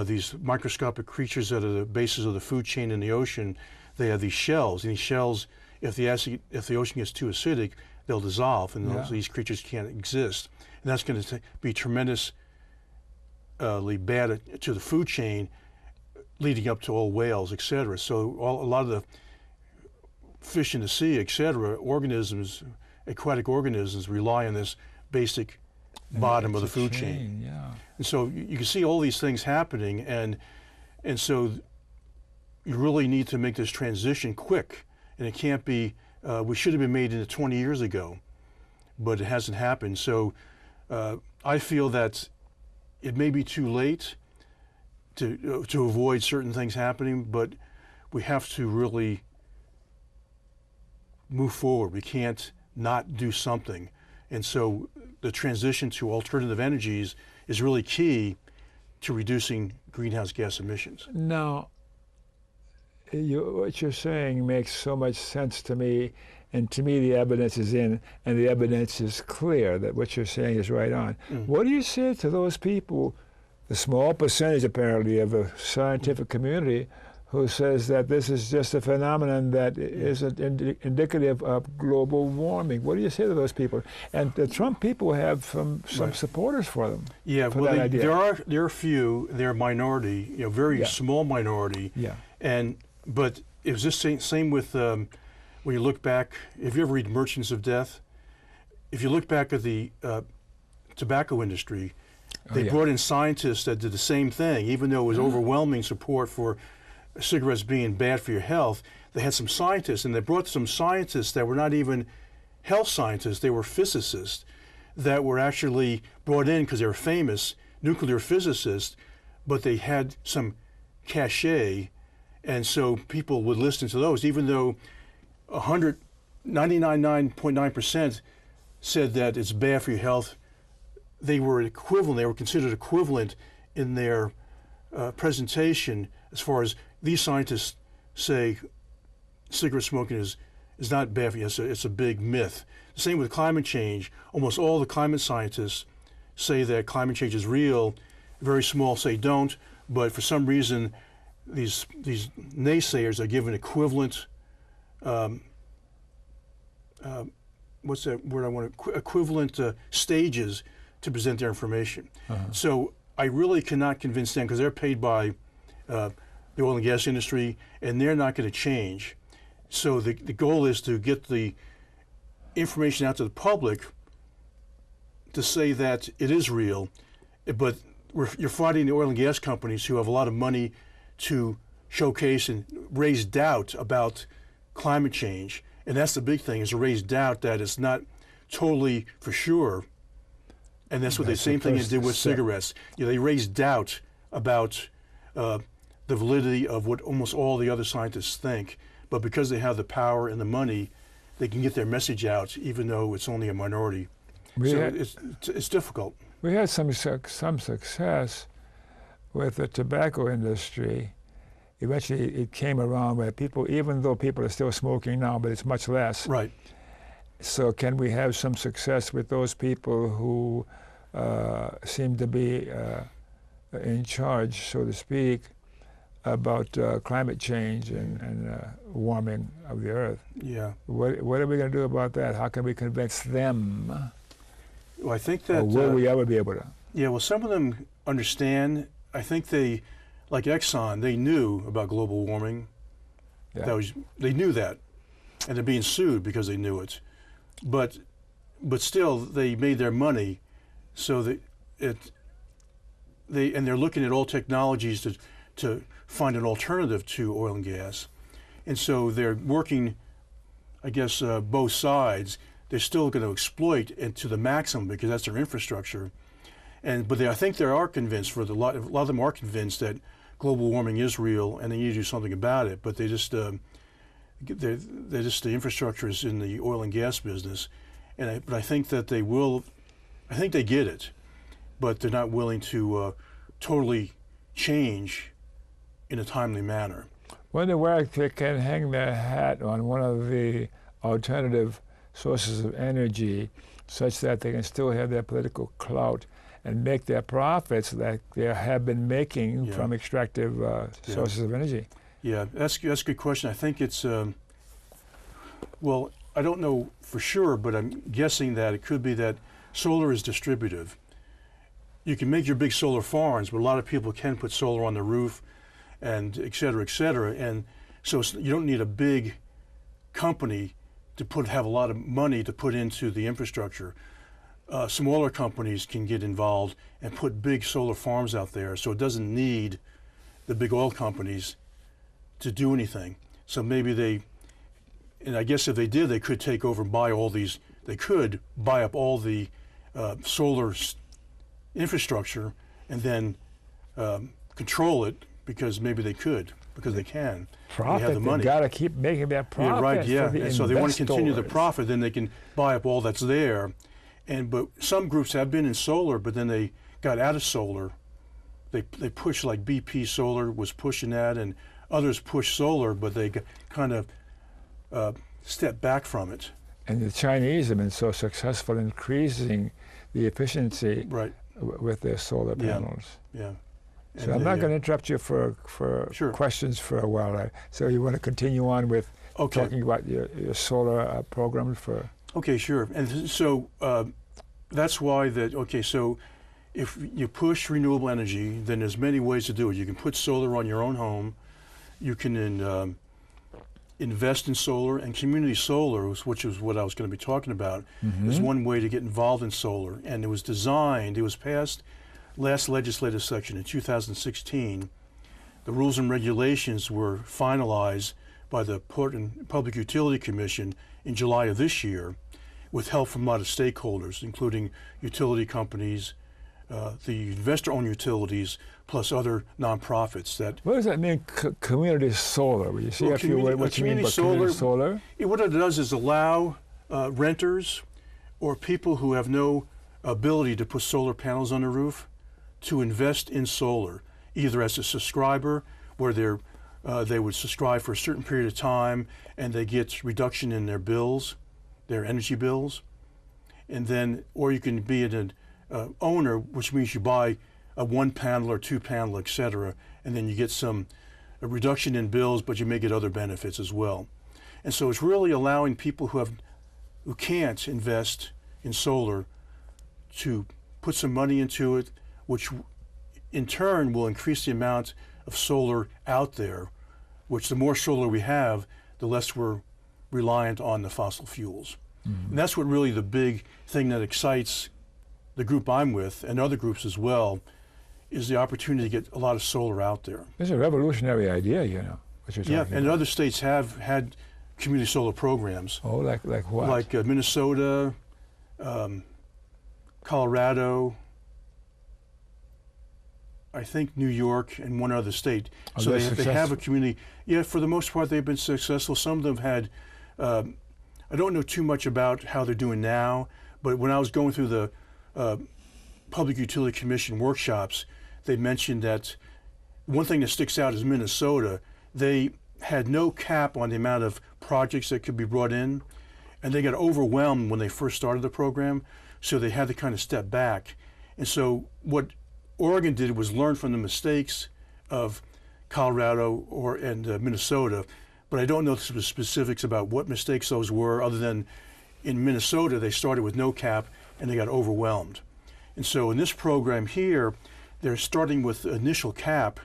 Speaker 2: these microscopic creatures that are the basis of the food chain in the ocean, they have these shells. And these shells, if the ocean gets too acidic, they'll dissolve, and these creatures can't exist. And that's going to be tremendously bad to the food chain, leading up to all whales, etc. So a lot of the fish in the sea, etc., organisms, aquatic organisms, rely on this basic bottom of the food chain.
Speaker 1: Yeah.
Speaker 2: And so you can see all these things happening, and so you really need to make this transition quick, and it can't be, we should have been made into 20 years ago, but it hasn't happened. So I feel that it may be too late to avoid certain things happening, but we have to really move forward. We can't not do something. And so the transition to alternative energies is really key to reducing greenhouse gas emissions.
Speaker 1: Now, what you're saying makes so much sense to me, And to me, the evidence is in, and the evidence is clear that what you're saying is right on. What do you say to those people, the small percentage apparently of the scientific community, who says that this is just a phenomenon that is indicative of global warming? What do you say to those people? And the Trump people have some supporters for them.
Speaker 2: Yeah,
Speaker 1: for
Speaker 2: well,
Speaker 1: that idea.
Speaker 2: there are few. They're a minority, very small minority.
Speaker 1: Yeah.
Speaker 2: But it was just same with when you look back. If you ever read Merchants of Death, if you look back at the tobacco industry, they brought in scientists that did the same thing, even though it was overwhelming support for cigarettes being bad for your health. They had some scientists, and they brought some scientists that were not even health scientists. They were physicists that were actually brought in because they were famous nuclear physicists, but they had some cachet, and so people would listen to those, even though 99.9% said that it's bad for your health. They were equivalent. They were considered equivalent in their presentation as far as these scientists say cigarette smoking is not bad for you. It's a big myth. The same with climate change. Almost all the climate scientists say that climate change is real. Very small say don't. But for some reason, these naysayers are given equivalent. What's that word I want to? Equivalent stages to present their information. So I really cannot convince them, because they're paid by the oil and gas industry, and they're not going to change. So the goal is to get the information out to the public to say that it is real, but you're fighting the oil and gas companies who have a lot of money to showcase and raise doubt about climate change. And that's the big thing, is to raise doubt that it's not totally for sure. And that's what the same thing they did with cigarettes. They raised doubt about the validity of what almost all the other scientists think. But because they have the power and the money, they can get their message out, even though it's only a minority. It's difficult.
Speaker 1: We had some success with the tobacco industry. Eventually, it came around where people, even though people are still smoking now, but it's much less.
Speaker 2: Right.
Speaker 1: So can we have some success with those people who seem to be in charge, so to speak, about climate change and warming of the earth?
Speaker 2: Yeah.
Speaker 1: What are we going to do about that? How can we convince them?
Speaker 2: Well, I think that...
Speaker 1: Or will we ever be able to?
Speaker 2: Yeah, well, some of them understand. I think they, like Exxon, they knew about global warming.
Speaker 1: Yeah.
Speaker 2: They knew that, and they're being sued because they knew it. But still, they made their money, so that they're looking at all technologies to find an alternative to oil and gas, and so they're working, I guess, both sides. They're still going to exploit it to the maximum because that's their infrastructure, but I think they are convinced. A lot of them are convinced that global warming is real and they need to do something about it. But the infrastructure is in the oil and gas business, but I think that they will. I think they get it, but they're not willing to totally change in a timely manner.
Speaker 1: Wonder where they can hang their hat on one of the alternative sources of energy, such that they can still have their political clout and make their profits that they have been making from extractive sources of energy.
Speaker 2: Yeah, that's a good question. I think it's, well, I don't know for sure, but I'm guessing that it could be that solar is distributive. You can make your big solar farms, but a lot of people can put solar on the roof, and et cetera, and so you don't need a big company to have a lot of money to put into the infrastructure. Smaller companies can get involved and put big solar farms out there, so it doesn't need the big oil companies to do anything. So maybe and I guess if they did, they could take over and buy all these. They could buy up all the solar infrastructure and then control it, because maybe they could, because they can.
Speaker 1: Profit,
Speaker 2: they have the money.
Speaker 1: They've got to keep making that profit.
Speaker 2: Yeah, right, yeah.
Speaker 1: And
Speaker 2: so they want to continue the profit, then they can buy up all that's there. But some groups have been in solar, but then they got out of solar. They pushed, like BP Solar was pushing that, and others pushed solar, but they kind of step back from it.
Speaker 1: And the Chinese have been so successful in increasing the efficiency
Speaker 2: Right.
Speaker 1: with their solar
Speaker 2: Yeah.
Speaker 1: panels.
Speaker 2: Yeah.
Speaker 1: So I'm not going to interrupt you for
Speaker 2: Sure.
Speaker 1: questions for a while. So you want to continue on with
Speaker 2: Okay.
Speaker 1: talking about your solar program for?
Speaker 2: Okay, sure. And so that's why that, okay, so if you push renewable energy, then there's many ways to do it. You can put solar on your own home. You can invest in solar, and community solar, which is what I was going to be talking about, is one way to get involved in solar. And it was passed last legislative session in 2016. The rules and regulations were finalized by the Portland Public Utility Commission in July of this year, with help from a lot of stakeholders, including utility companies, the investor-owned utilities, plus other nonprofits. That
Speaker 1: What does that mean, community solar? Will you see
Speaker 2: Well,
Speaker 1: if you what you mean by community solar?
Speaker 2: what it does is allow renters or people who have no ability to put solar panels on the roof to invest in solar, either as a subscriber, where they would subscribe for a certain period of time and they get reduction in their bills, their energy bills, and then, or you can be an owner, which means you buy a 1 panel or 2 panel, et cetera, and then you get a reduction in bills, but you may get other benefits as well. And so it's really allowing people who can't invest in solar to put some money into it, which in turn will increase the amount of solar out there, which the more solar we have, the less we're reliant on the fossil fuels. And that's what really the big thing that excites the group I'm with, and other groups as well, is the opportunity to get a lot of solar out there.
Speaker 1: It's a revolutionary idea, what you're talking
Speaker 2: Yeah,
Speaker 1: about.
Speaker 2: and other states have had community solar programs,
Speaker 1: Oh, like what?
Speaker 2: like Minnesota, Colorado, I think New York, and one other state.
Speaker 1: Oh,
Speaker 2: So
Speaker 1: they're
Speaker 2: they have a
Speaker 1: successful.
Speaker 2: community. Yeah, for the most part, they've been successful. Some of them had, I don't know too much about how they're doing now, but when I was going through the Public Utility Commission workshops, they mentioned that one thing that sticks out is Minnesota. They had no cap on the amount of projects that could be brought in, and they got overwhelmed when they first started the program, so they had to kind of step back. And so what Oregon did was learn from the mistakes of Colorado and Minnesota, but I don't know the specifics about what mistakes those were, other than in Minnesota they started with no cap and they got overwhelmed. And so in this program here, they're starting with initial cap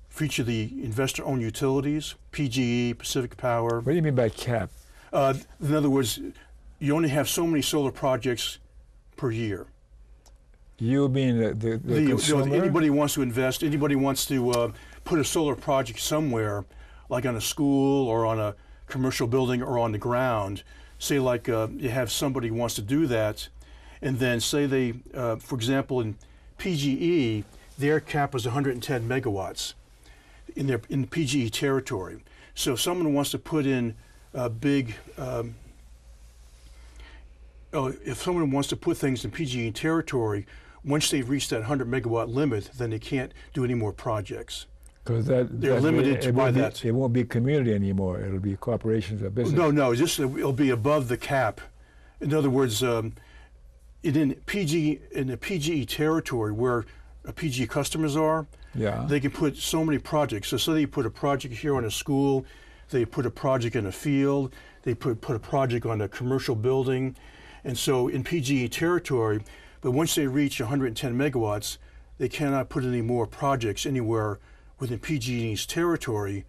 Speaker 2: for each of the investor-owned utilities, PGE, Pacific Power.
Speaker 1: What do you mean by cap?
Speaker 2: In other words, you only have so many solar projects per year.
Speaker 1: You mean the consumer?
Speaker 2: Anybody wants to invest, anybody wants to put a solar project somewhere, like on a school or on a commercial building or on the ground. Say like you have somebody who wants to do that, and then say they, for example, in PGE, their cap was 110 megawatts in PGE territory. So if someone wants to put in a big, if someone wants to put things in PGE territory, once they've reached that 100 megawatt limit, then they can't do any more projects.
Speaker 1: Because
Speaker 2: They're limited by that.
Speaker 1: It won't be community anymore. It'll be corporations or business.
Speaker 2: No, it'll be above the cap. In other words, in the PGE territory where PGE customers are,
Speaker 1: Yeah.
Speaker 2: they can put so many projects. So say you put a project here on a school, they put a project in a field, they put a project on a commercial building, and so in PGE territory. But once they reach 110 megawatts, they cannot put any more projects anywhere within PG&E's territory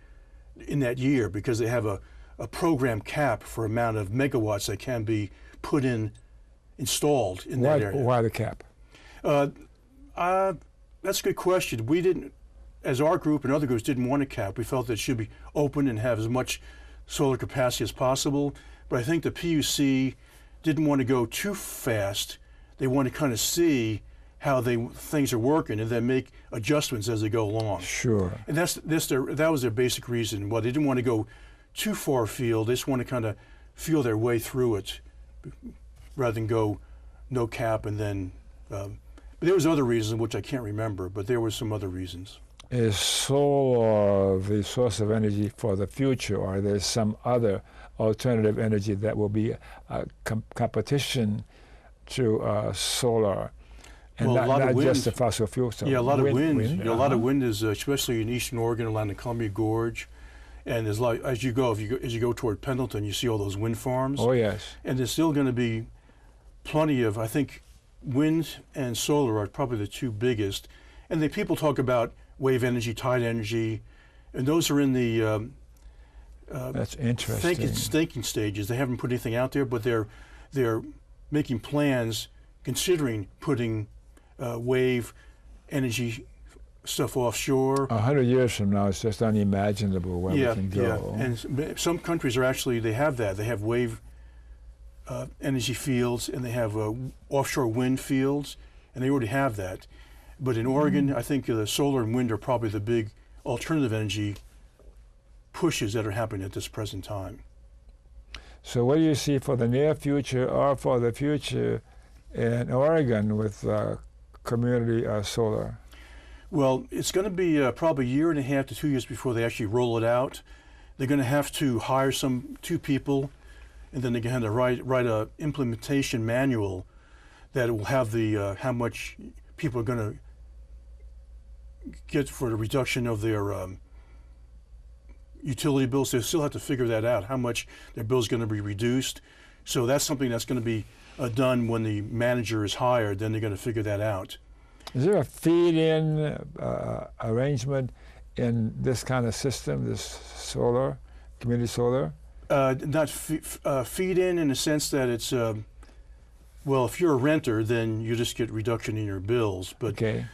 Speaker 2: in that year, because they have a program cap for amount of megawatts that can be put in, installed in that area.
Speaker 1: Why the cap?
Speaker 2: That's a good question. We didn't, as our group and other groups, didn't want a cap. We felt that it should be open and have as much solar capacity as possible. But I think the PUC didn't want to go too fast. They want to kind of see how things are working and then make adjustments as they go along.
Speaker 1: Sure.
Speaker 2: And that was their basic reason. Well, they didn't want to go too far afield. They just want to kind of feel their way through it, rather than go no cap and then. But there was other reasons which I can't remember, but there were some other reasons.
Speaker 1: Is solar the source of energy for the future, or there's some other alternative energy that will be a competition to solar, and
Speaker 2: Well, a lot of
Speaker 1: not
Speaker 2: wind.
Speaker 1: just the fossil fuel stuff?
Speaker 2: Yeah, a lot of wind.
Speaker 1: Wind,
Speaker 2: You know, a lot of wind is, especially in eastern Oregon, along the Columbia Gorge, and there's like as you go toward Pendleton, you see all those wind farms.
Speaker 1: Oh yes.
Speaker 2: And there's still going to be plenty of, I think, wind and solar are probably the two biggest. And then people talk about wave energy, tide energy, and those are in the
Speaker 1: That's interesting.
Speaker 2: thinking stages. They haven't put anything out there, but they're making plans, considering putting wave energy stuff offshore.
Speaker 1: 100 years from now, it's just unimaginable where we can go.
Speaker 2: Yeah, and some countries are actually, they have that. They have wave energy fields, and they have offshore wind fields, and they already have that. But in Oregon, I think solar and wind are probably the big alternative energy pushes that are happening at this present time.
Speaker 1: So what do you see for the near future or for the future in Oregon with community solar?
Speaker 2: Well, it's going to be probably a year and a half to 2 years before they actually roll it out. They're going to have to hire two people, and then they're going to have to write a implementation manual that will have the how much people are going to get for the reduction of their utility bills. They still have to figure that out, how much their bill is going to be reduced. So that's something that's going to be done when the manager is hired. Then they're going to figure that out.
Speaker 1: Is there a feed-in arrangement in this kind of system, this solar, community solar?
Speaker 2: Not feed-in the sense that it's, well, if you're a renter, then you just get reduction in your bills. But
Speaker 1: Okay.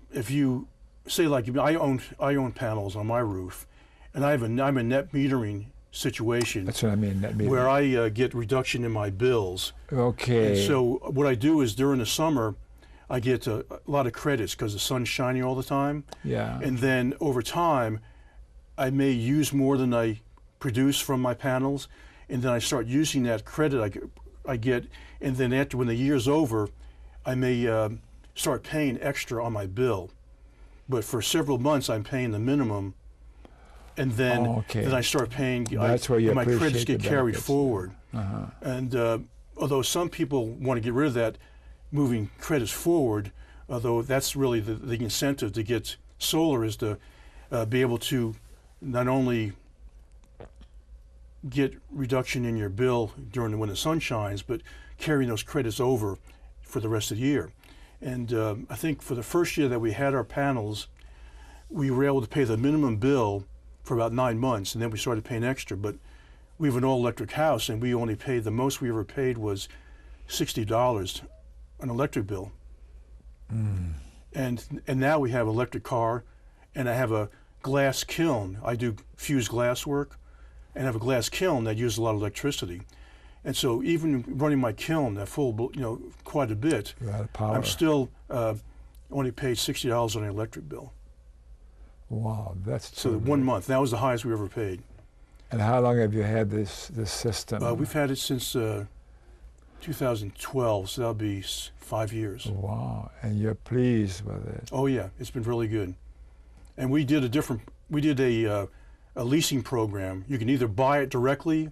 Speaker 2: If you say, like, I own panels on my roof, and I'm a net metering situation.
Speaker 1: That's what I mean. Net metering.
Speaker 2: Where I get reduction in my bills.
Speaker 1: Okay.
Speaker 2: And so what I do is during the summer, I get a lot of credits because the sun's shining all the time.
Speaker 1: Yeah.
Speaker 2: And then over time, I may use more than I produce from my panels, and then I start using that credit I get, and then after, when the year's over, I may start paying extra on my bill. But for several months, I'm paying the minimum, and then then I start paying.
Speaker 1: That's where you
Speaker 2: my
Speaker 1: appreciate
Speaker 2: credits get
Speaker 1: the
Speaker 2: carried
Speaker 1: benefits.
Speaker 2: forward.
Speaker 1: Uh-huh.
Speaker 2: And although some people want to get rid of that, moving credits forward, although that's really the incentive to get solar is to be able to not only get reduction in your bill when the sun shines, but carrying those credits over for the rest of the year. And I think for the first year that we had our panels, we were able to pay the minimum bill for about 9 months, and then we started paying extra. But we have an all-electric house, and we only paid, the most we ever paid was $60 an electric bill. And now we have an electric car, and I have a glass kiln. I do fused glass work, and I have a glass kiln that uses a lot of electricity. And so even running my kiln at full, quite a bit,
Speaker 1: A lot of power.
Speaker 2: I'm still only paid $60 on the electric bill.
Speaker 1: Wow, that's
Speaker 2: So 1 month, that was the highest we ever paid.
Speaker 1: And how long have you had this system?
Speaker 2: We've had it since 2012, so that'll be 5 years.
Speaker 1: Wow, and you're pleased with it?
Speaker 2: Oh yeah, it's been really good. And we did a leasing program. You can either buy it directly,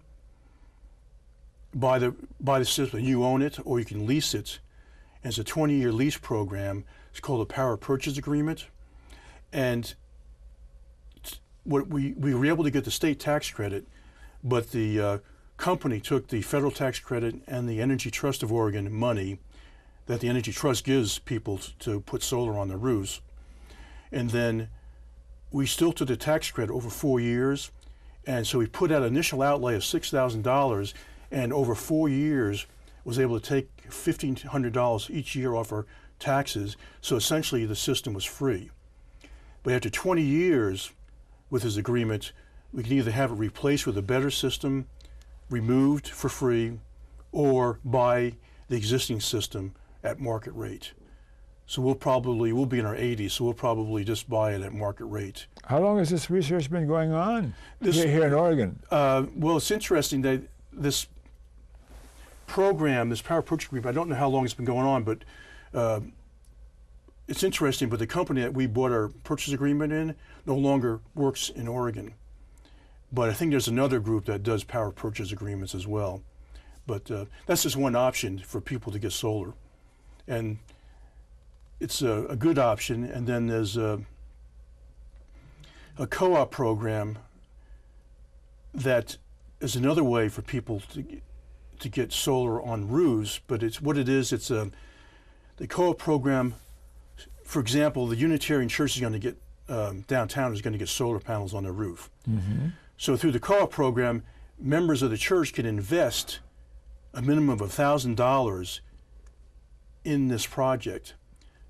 Speaker 2: buy the system, you own it, or you can lease it. And it's a 20-year lease program. It's called a power purchase agreement. And what we were able to get the state tax credit, but the company took the federal tax credit and the Energy Trust of Oregon money that the Energy Trust gives people to put solar on their roofs. And then we still took the tax credit over 4 years. And so we put out an initial outlay of $6,000, and over 4 years was able to take $1,500 each year off our taxes. So essentially the system was free. But after 20 years with his agreement, we can either have it replaced with a better system, removed for free, or buy the existing system at market rate. So we'll be in our 80s, so we'll probably just buy it at market rate.
Speaker 1: How long has this research been going on here in Oregon?
Speaker 2: Well, it's interesting that this program, this power purchase agreement, I don't know how long it's been going on, but it's interesting, but the company that we bought our purchase agreement in no longer works in Oregon. But I think there's another group that does power purchase agreements as well. But that's just one option for people to get solar. And it's a good option. And then there's a co-op program that is another way for people to get solar on roofs. But it's what it is. It's the co-op program. For example, the Unitarian Church is going to get downtown is going to get solar panels on their roof.
Speaker 1: Mm-hmm.
Speaker 2: So through the co-op program, members of the church can invest a minimum of $1,000 in this project.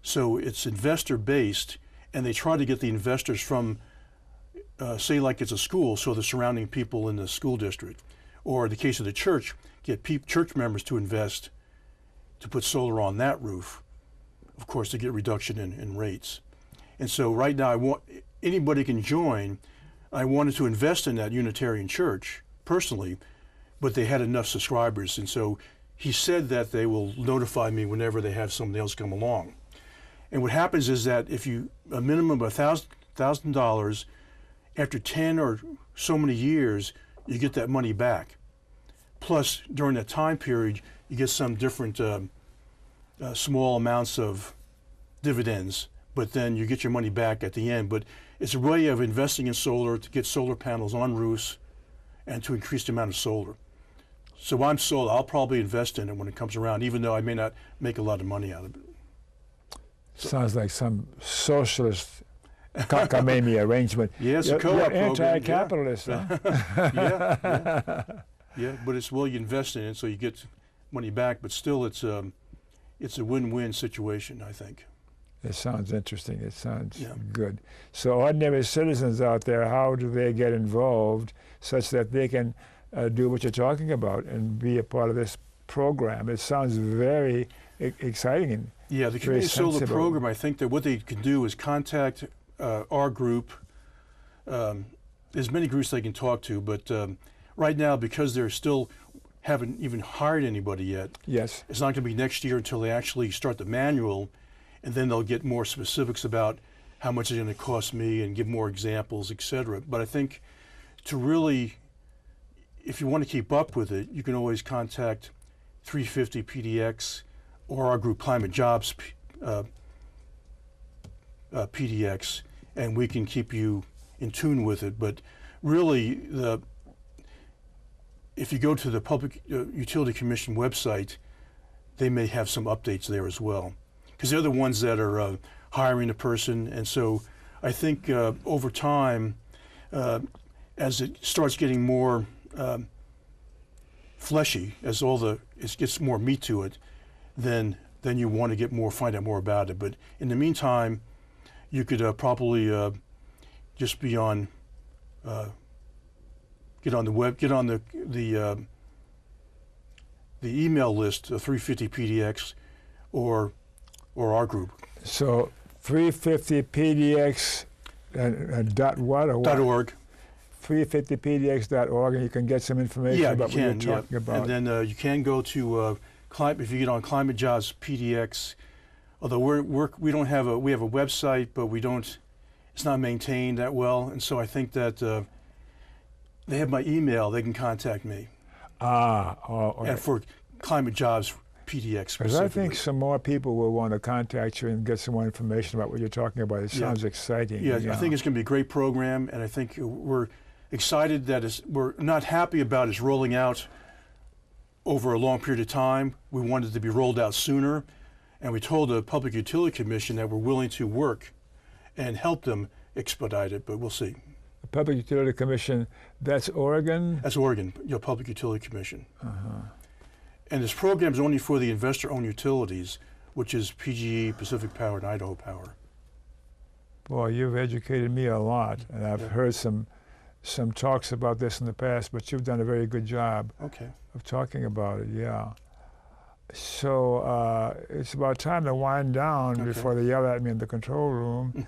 Speaker 2: So it's investor-based, and they try to get the investors from, say like it's a school, so the surrounding people in the school district, or in the case of the church, get church members to invest to put solar on that roof, of course, to get reduction in rates. And so right now, anybody can join. I wanted to invest in that Unitarian Church personally, but they had enough subscribers, and so he said that they will notify me whenever they have somebody else come along. And what happens is that if you a minimum of $1,000, after 10 or so many years, you get that money back. Plus, during that time period, you get some different small amounts of dividends, but then you get your money back at the end. But it's a way of investing in solar to get solar panels on roofs and to increase the amount of solar. So I'm sold. I'll probably invest in it when it comes around, even though I may not make a lot of money out of it.
Speaker 1: Sounds like some socialist cockamamie arrangement.
Speaker 2: Yeah, it's a co-op program.
Speaker 1: Anti-capitalist, huh?
Speaker 2: Yeah, but it's well, you invest in it, so you get money back. But still, it's a win-win situation, I think.
Speaker 1: It sounds interesting. It sounds good. So ordinary citizens out there, how do they get involved such that they can do what you're talking about and be a part of this program? It sounds very exciting. And
Speaker 2: yeah, the Community Solar Program, I think that what they can do is contact our group. There's many groups they can talk to, but right now, because they're still haven't even hired anybody yet,
Speaker 1: yes,
Speaker 2: it's not going to be next year until they actually start the manual, and then they'll get more specifics about how much it's going to cost me and give more examples, etc. But I think to really, if you want to keep up with it, you can always contact 350 PDX or our group Climate Jobs PDX, and we can keep you in tune with it. But really, if you go to the Public Utility Commission website, they may have some updates there as well, because they're the ones that are hiring a person. And so I think over time, as it starts getting more fleshy, as it gets more meat to it, then you want to find out more about it. But in the meantime, you could probably just be on, get on the web, get on the email list, 350 PDX, or our group.
Speaker 1: So 350 PDX dot what or what?
Speaker 2: .org.
Speaker 1: 350pdx.org, and you can get some information about what you're talking about.
Speaker 2: And then you can go to if you get on Climate Jobs PDX. Although we don't have we have a website, but it's not maintained that well, and so I think that they have my email. They can contact me.
Speaker 1: Okay.
Speaker 2: And for Climate Jobs PDX
Speaker 1: Because I think some more people will want to contact you and get some more information about what you're talking about. It sounds exciting.
Speaker 2: Yeah, I think it's going to be a great program, and I think we're excited that we're not happy about it's rolling out over a long period of time. We wanted it to be rolled out sooner, and we told the Public Utility Commission that we're willing to work and help them expedite it, but we'll see.
Speaker 1: The Public Utility Commission, that's Oregon?
Speaker 2: That's Oregon, Public Utility Commission.
Speaker 1: Uh-huh.
Speaker 2: And this program is only for the investor-owned utilities, which is PGE, Pacific Power, and Idaho Power.
Speaker 1: Boy, you've educated me a lot, and I've heard some talks about this in the past, but you've done a very good job of talking about it, yeah. So it's about time to wind down before they yell at me in the control room.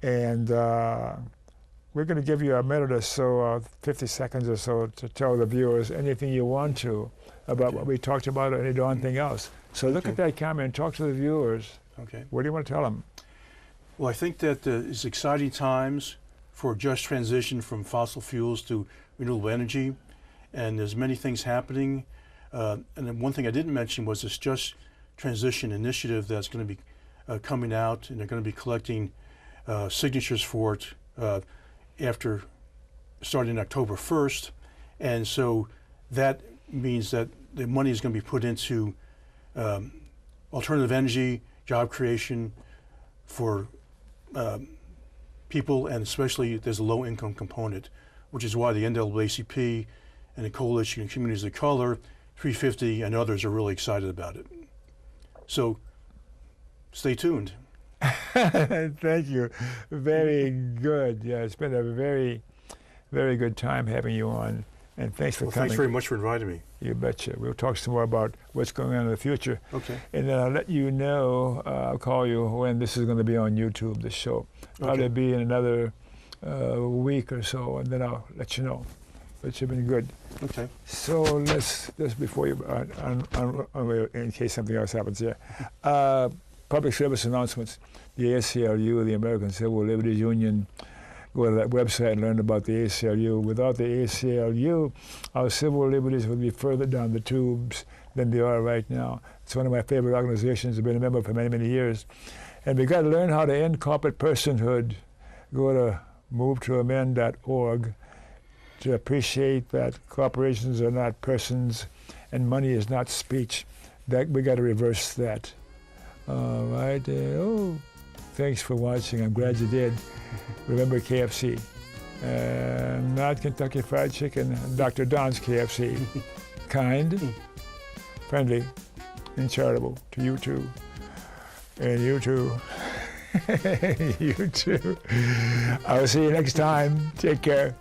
Speaker 1: And we're going to give you a minute or so, 50 seconds or so, to tell the viewers anything you want to about what we talked about or anything else. So look at that camera and talk to the viewers.
Speaker 2: Okay.
Speaker 1: What do you want to tell them?
Speaker 2: Well, I think that it's exciting times for a just transition from fossil fuels to renewable energy, and there's many things happening. And then one thing I didn't mention was this just transition initiative that's going to be coming out, and they're going to be collecting signatures for it after starting October 1st. And so that means that the money is going to be put into alternative energy, job creation for people, and especially there's a low income component, which is why the NAACP and the Coalition of Communities of Color, 350 and others are really excited about it. So stay tuned.
Speaker 1: Thank you. Very good. Yeah, it's been a very, very good time having you on. And thanks for coming.
Speaker 2: Thanks very much for inviting me.
Speaker 1: You betcha. We'll talk some more about what's going on in the future.
Speaker 2: Okay.
Speaker 1: And then I'll let you know, I'll call you when this is going to be on YouTube, this show. Probably be in another week or so, and then I'll let you know. But you've been good.
Speaker 2: Okay.
Speaker 1: So let's, just before you, in case something else happens here. Public service announcements. The ACLU, the American Civil Liberties Union, go to that website and learn about the ACLU. Without the ACLU, our civil liberties would be further down the tubes than they are right now. It's one of my favorite organizations. I've been a member for many, many years. And we've got to learn how to end corporate personhood. Go to movetoamend.org to appreciate that corporations are not persons and money is not speech. That we got to reverse that. All right. Thanks for watching. I'm glad you did. Remember KFC. Not Kentucky Fried Chicken, Dr. Don's KFC. Kind, friendly, and charitable to you too. And you too. You too. I'll see you next time. Take care.